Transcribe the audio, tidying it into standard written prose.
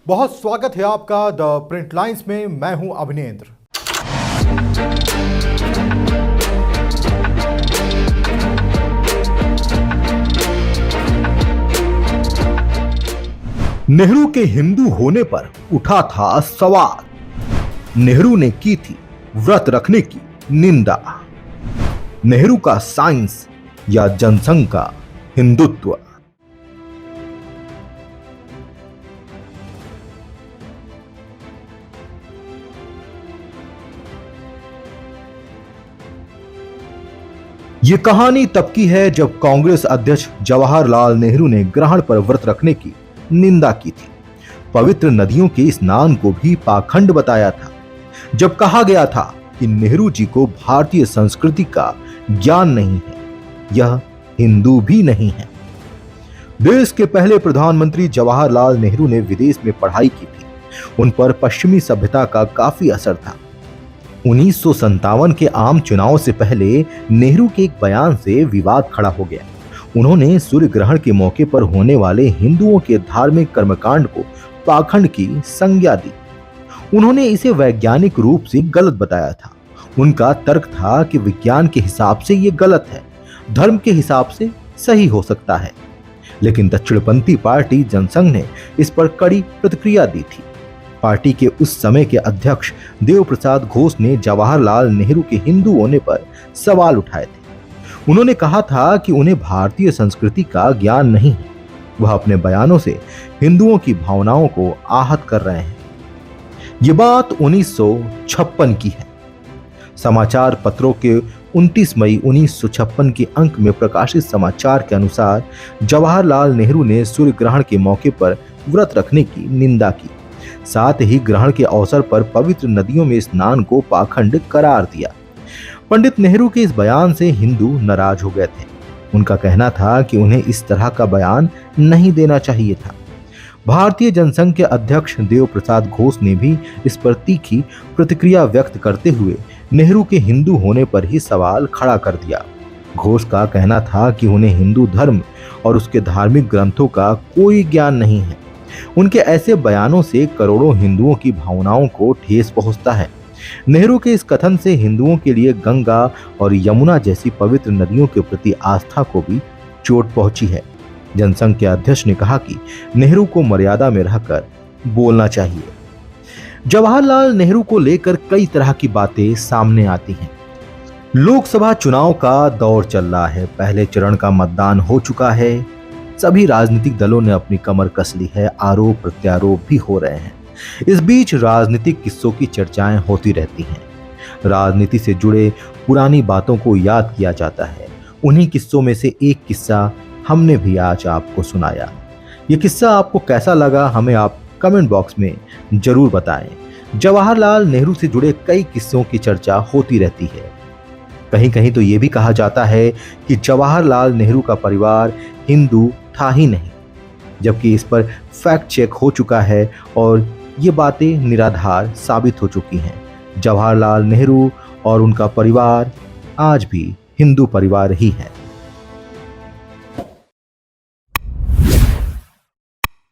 बहुत स्वागत है आपका द प्रिंट लाइंस में। मैं हूं अभिनेंद्र। नेहरू के हिंदू होने पर उठा था सवाल। नेहरू ने की थी व्रत रखने की निंदा। नेहरू का साइंस या जनसंघ का हिंदुत्व। ये कहानी तब की है जब कांग्रेस अध्यक्ष जवाहरलाल नेहरू ने ग्रहण पर व्रत रखने की निंदा की थी। पवित्र नदियों के स्नान को भी पाखंड बताया था। जब कहा गया था कि नेहरू जी को भारतीय संस्कृति का ज्ञान नहीं है, यह हिंदू भी नहीं है। देश के पहले प्रधानमंत्री जवाहरलाल नेहरू ने विदेश में पढ़ाई की थी। उन पर पश्चिमी सभ्यता का काफी असर था। 1957 के आम चुनाव से पहले नेहरू के एक बयान से विवाद खड़ा हो गया। उन्होंने सूर्य ग्रहण के मौके पर होने वाले हिंदुओं के धार्मिक कर्मकांड को पाखंड की संज्ञा दी। उन्होंने इसे वैज्ञानिक रूप से गलत बताया था। उनका तर्क था कि विज्ञान के हिसाब से ये गलत है, धर्म के हिसाब से सही हो सकता है। लेकिन दक्षिणपंथी पार्टी जनसंघ ने इस पर कड़ी प्रतिक्रिया दी थी। पार्टी के उस समय के अध्यक्ष देव प्रसाद घोष ने जवाहरलाल नेहरू के हिंदू होने पर सवाल उठाए थे। उन्होंने कहा था कि उन्हें भारतीय संस्कृति का ज्ञान नहीं है। वह अपने बयानों से हिंदुओं की भावनाओं को आहत कर रहे हैं। ये बात 1956 की है। समाचार पत्रों के 29 मई 1956 के अंक में प्रकाशित समाचार के अनुसार जवाहरलाल नेहरू ने सूर्य ग्रहण के मौके पर व्रत रखने की निंदा की। साथ ही ग्रहण के अवसर पर पवित्र नदियों में स्नान को पाखंड करार दिया। पंडित नेहरू के इस बयान से हिंदू नाराज हो गए थे। उनका कहना था कि उन्हें इस तरह का बयान नहीं देना चाहिए था। भारतीय जनसंघ के अध्यक्ष देव प्रसाद घोष ने भी इस पर तीखी प्रतिक्रिया व्यक्त करते हुए नेहरू के हिंदू होने पर ही सवाल खड़ा कर दिया। घोष का कहना था कि उन्हें हिंदू धर्म और उसके धार्मिक ग्रंथों का कोई ज्ञान नहीं है। उनके ऐसे बयानों से करोड़ों हिंदुओं की भावनाओं को ठेस पहुंचता है। नेहरू के इस कथन से हिंदुओं के लिए गंगा और यमुना जैसी पवित्र नदियों के प्रति आस्था को भी चोट पहुंची है। जनसंघ के अध्यक्ष ने कहा कि नेहरू को मर्यादा में रहकर बोलना चाहिए। जवाहरलाल नेहरू को लेकर कई तरह की बातें सामने आती हैं। लोकसभा चुनाव का दौर चल रहा है। पहले चरण का मतदान हो चुका है। सभी राजनीतिक दलों ने अपनी कमर कस ली है। आरोप प्रत्यारोप भी हो रहे हैं। इस बीच राजनीतिक किस्सों की चर्चाएं होती रहती हैं। राजनीति से जुड़े पुरानी बातों को याद किया जाता है। उन्हीं किस्सों में से एक किस्सा हमने भी आज आपको सुनाया। ये किस्सा आपको कैसा लगा, हमें आप कमेंट बॉक्स में जरूर बताएं। जवाहरलाल नेहरू से जुड़े कई किस्सों की चर्चा होती रहती है। कहीं कहीं तो ये भी कहा जाता है कि जवाहरलाल नेहरू का परिवार हिंदू था ही नहीं, जबकि इस पर फैक्ट चेक हो चुका है और ये बातें निराधार साबित हो चुकी हैं। जवाहरलाल नेहरू और उनका परिवार आज भी हिंदू परिवार ही है।